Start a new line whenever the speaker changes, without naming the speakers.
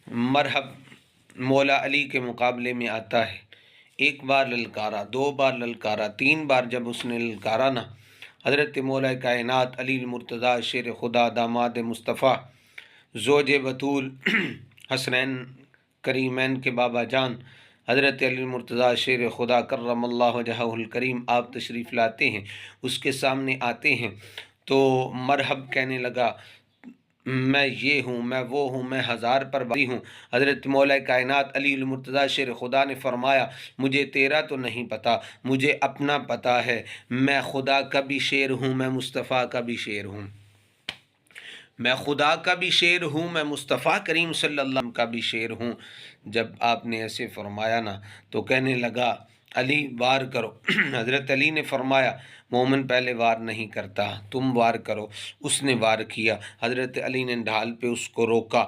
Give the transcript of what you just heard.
مرحب مولا علی کے مقابلے میں آتا ہے۔ ایک بار للکارا، دو بار للکارا، تین بار جب اس نے للکارا نا، حضرت مولا کائنات علی المرتضیٰ شیر خدا داماد مصطفیٰ زوج بطول حسنین کریمین کے بابا جان حضرت علی المرتضیٰ شیر خدا کرم اللہ وجہہ الکریم آپ تشریف لاتے ہیں، اس کے سامنے آتے ہیں تو مرحب کہنے لگا، میں یہ ہوں، میں وہ ہوں، میں ہزار پر باری ہوں۔ حضرت مولا کائنات علی المرتضیٰ شیر خدا نے فرمایا، مجھے تیرا تو نہیں پتہ، مجھے اپنا پتہ ہے، میں خدا کا بھی شیر ہوں، میں مصطفیٰ کا بھی شیر ہوں، میں خدا کا بھی شیر ہوں، میں مصطفیٰ کریم صلی اللہ علیہ وسلم کا بھی شیر ہوں۔ جب آپ نے ایسے فرمایا نا تو کہنے لگا، علی وار کرو۔ حضرت علی نے فرمایا، مومن پہلے وار نہیں کرتا، تم وار کرو۔ اس نے وار کیا، حضرت علی نے ڈھال پہ اس کو روکا،